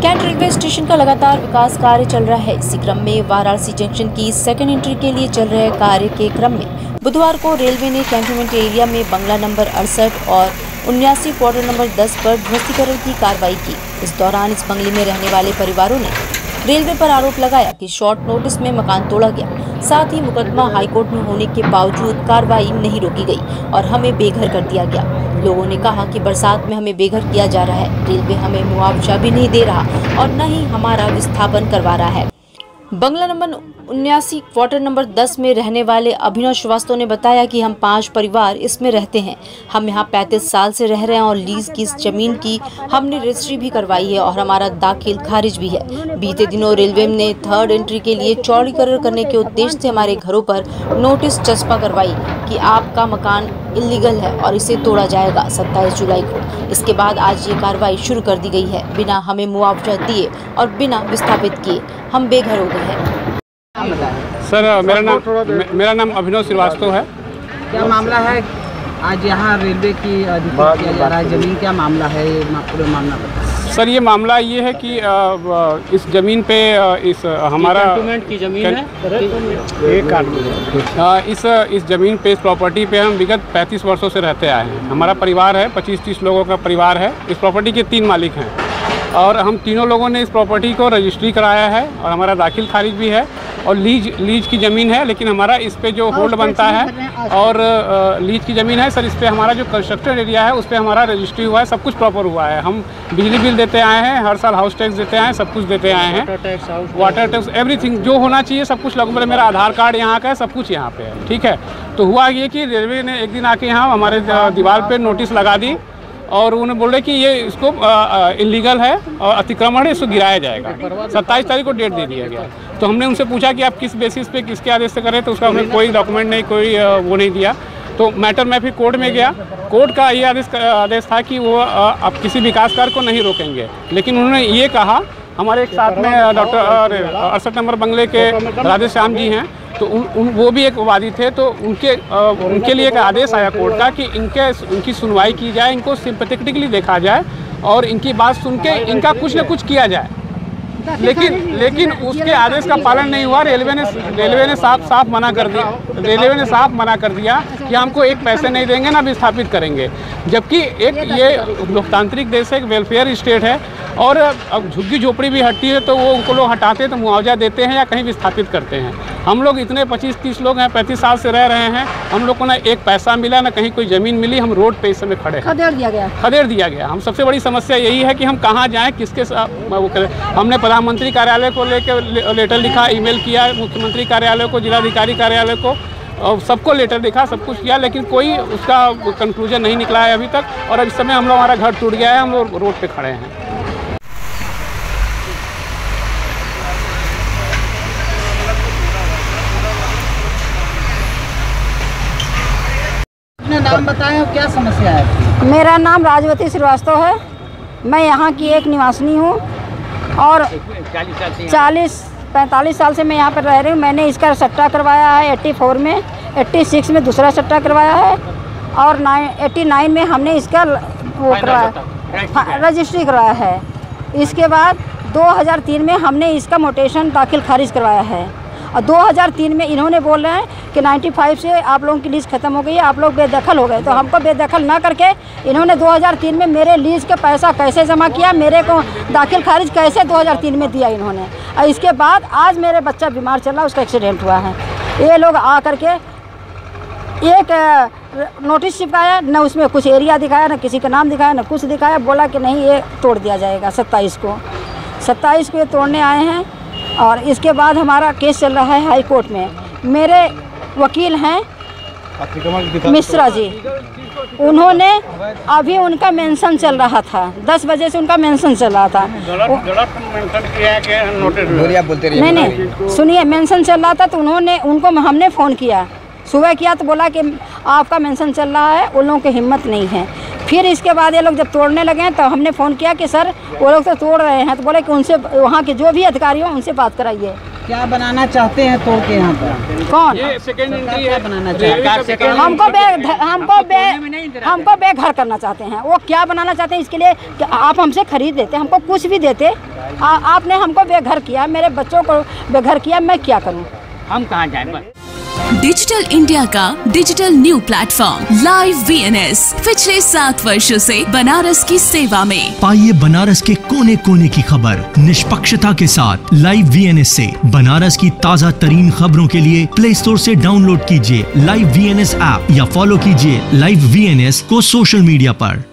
Cantt railway station का लगातार विकास कार्य चल रहा है। इसी क्रम में वाराणसी जंक्शन की सेकंड एंट्री के लिए चल रहे कार्य के क्रम में बुधवार को रेलवे ने कैंटोनमेंट एरिया में बंगला नंबर 68 और 79 क्वार्टर नंबर 10 पर ध्वस्तीकरण की कार्रवाई की। इस दौरान इस बंगले में रहने वाले परिवारों ने रेलवे पर आरोप लगाया कि शॉर्ट नोटिस में मकान तोड़ा गया। साथ ही मुकदमा हाईकोर्ट में होने के बावजूद कार्रवाई नहीं रोकी गई और हमें बेघर कर दिया गया। लोगों ने कहा कि बरसात में हमें बेघर किया जा रहा है, रेलवे हमें मुआवजा भी नहीं दे रहा और न ही हमारा विस्थापन करवा रहा है। बंगला नंबर 79 क्वार्टर नंबर 10 में रहने वाले अभिनव श्रीवास्तव ने बताया कि हम 5 परिवार इसमें रहते हैं। हम यहाँ 35 साल से रह रहे हैं और लीज की इस जमीन की हमने रजिस्ट्री भी करवाई है और हमारा दाखिल खारिज भी है। बीते दिनों रेलवे ने थर्ड एंट्री के लिए चौड़ीकरण करने के उद्देश्य से हमारे घरों पर नोटिस चस्पा करवाई कि आपका मकान इलीगल है और इसे तोड़ा जाएगा 27 जुलाई को। इसके बाद आज ये कार्रवाई शुरू कर दी गई है। बिना हमें मुआवजा दिए और बिना विस्थापित किए हम बेघर हो गए हैं। सर मेरा नाम अभिनव श्रीवास्तव है। क्या मामला है आज यहाँ रेलवे की अधिकृत किया जा रहा है जमीन, क्या मामला है पूरा मामला बताएं। सर ये मामला ये है कि इस ज़मीन पे इस हमारा की ज़मीन है इस ज़मीन पे इस प्रॉपर्टी पे हम विगत 35 वर्षों से रहते आए हैं। हमारा परिवार है, 25-30 लोगों का परिवार है। इस प्रॉपर्टी के 3 मालिक हैं और हम तीनों लोगों ने इस प्रॉपर्टी को रजिस्ट्री कराया है और हमारा दाखिल खारिज भी है और लीज की ज़मीन है, लेकिन हमारा इस पे जो होल्ड बनता है और लीज की ज़मीन है सर, इस पे हमारा जो कंस्ट्रक्टेड एरिया है उस पे हमारा रजिस्ट्री हुआ है, सब कुछ प्रॉपर हुआ है। हम बिजली बिल देते आए हैं, हर साल हाउस टैक्स देते आए हैं, सब कुछ देते आए हैं, वाटर टैक्स एवरीथिंग जो होना चाहिए सब कुछ लगभग। मेरा आधार कार्ड यहाँ का है, सब कुछ यहाँ पे है, ठीक है। तो हुआ ये कि रेलवे ने एक दिन आके यहाँ हमारे दीवार पर नोटिस लगा दी और उन्हें बोल रहे कि ये इसको इलीगल है और अतिक्रमण है, इसको गिराया जाएगा। 27 तारीख को डेट दे दिया गया। तो हमने उनसे पूछा कि आप किस बेसिस पे किसके आदेश से करें, तो उसका हमें कोई डॉक्यूमेंट नहीं, कोई वो नहीं दिया। तो मैटर में फिर कोर्ट में गया। कोर्ट का ये आदेश था कि वो आप किसी विकास कार्य को नहीं रोकेंगे, लेकिन उन्होंने ये कहा, हमारे एक साथ में डॉक्टर 68 नंबर बंगले के राधे श्याम जी हैं, तो वो भी एक वादी थे। तो उनके लिए एक आदेश आया कोर्ट का कि इनकी सुनवाई की जाए, इनको सिंपैथेटिकली देखा जाए और इनकी बात सुन के इनका कुछ न कुछ किया जाए। लेकिन उसके आदेश का पालन नहीं हुआ। रेलवे ने साफ मना कर दिया। रेलवे ने साफ मना कर दिया कि हमको एक पैसे नहीं देंगे, ना विस्थापित करेंगे। जबकि एक ये लोकतांत्रिक देश है, एक वेलफेयर स्टेट है और अब झुग्गी झोपड़ी भी हटती है तो वो उनको लोग हटाते हैं तो मुआवजा देते हैं या कहीं विस्थापित करते हैं। हम लोग इतने 25-30 लोग हैं, 35 साल से रह रहे हैं, हम लोग को ना एक पैसा मिला, ना कहीं कोई ज़मीन मिली। हम रोड पे इस समय खड़े हैं, खदेड़ दिया गया। हम सबसे बड़ी समस्या यही है कि हम कहाँ जाएँ, किसके साथ वो करें। हमने प्रधानमंत्री कार्यालय को लेकर लेटर लिखा, ईमेल किया, मुख्यमंत्री कार्यालय को, जिलाधिकारी कार्यालय को, और सबको लेटर लिखा, सब कुछ किया, लेकिन कोई उसका कंक्लूजन नहीं निकला है अभी तक। और इस समय हम लोग, हमारा घर टूट गया है, हम लोग रोड पे खड़े हैं। अपना नाम बताएं और क्या समस्या है। मेरा नाम राजवती श्रीवास्तव है। मैं यहाँ की एक निवासिनी हूँ और 40-45 साल से मैं यहाँ पर रह रही हूँ। मैंने इसका सट्टा करवाया है 84 में, 86 में दूसरा सट्टा करवाया है और 89 में हमने इसका वो करवाया, रजिस्ट्री करवाया है। इसके बाद 2003 में हमने इसका मोटेशन दाखिल खारिज करवाया है और 2003 में इन्होंने बोल रहे हैं कि 95 से आप लोगों की लीज़ ख़त्म हो गई है, आप लोग बेदखल हो गए। तो हमको बेदखल ना करके इन्होंने 2003 में मेरे लीज़ का पैसा कैसे जमा किया, मेरे को दाखिल खारिज कैसे 2003 में दिया इन्होंने। और इसके बाद आज मेरे बच्चा बीमार चल रहा, उसका एक्सीडेंट हुआ है। ये लोग आ करके एक नोटिस चिपकाया, न उसमें कुछ एरिया दिखाया, न किसी का नाम दिखाया, न कुछ दिखाया। बोला कि नहीं ये तोड़ दिया जाएगा 27 को ये तोड़ने आए हैं। और इसके बाद हमारा केस चल रहा है हाई कोर्ट में। मेरे वकील हैं मिश्रा जी, उन्होंने अभी उनका मेंशन चल रहा था, 10 बजे से उनका मेंशन चल रहा था। नहीं सुनिए, मेंशन चल रहा था तो उनको हमने फ़ोन किया, सुबह किया तो बोला कि आपका मेंशन चल रहा है, उन लोगों की हिम्मत नहीं है। फिर इसके बाद ये लोग जब तोड़ने लगे तो हमने फ़ोन किया कि सर वो लोग तो तोड़ रहे हैं, तो बोले कि उनसे, वहाँ के जो भी अधिकारी हों उनसे बात कराइए। क्या बनाना चाहते हैं तोड़ के यहाँ पर? कौन? ये सेकेंड एंट्री है बनाना चाहते हैं? हमको बेघर करना चाहते हैं। वो क्या बनाना चाहते हैं इसके लिए कि आप हमसे खरीद देते, हमको कुछ भी देते, आपने हमको बेघर किया, मेरे बच्चों को बेघर किया, मैं क्या करूं? हम कहाँ जाएं? डिजिटल इंडिया का digital new platform live VNS पिछले 7 वर्षों से बनारस की सेवा में। पाइए बनारस के कोने कोने की खबर निष्पक्षता के साथ। लाइव VNS से बनारस की ताज़ा तरीन खबरों के लिए प्ले स्टोर से डाउनलोड कीजिए लाइव VNS ऐप या फॉलो कीजिए लाइव VNS को सोशल मीडिया पर।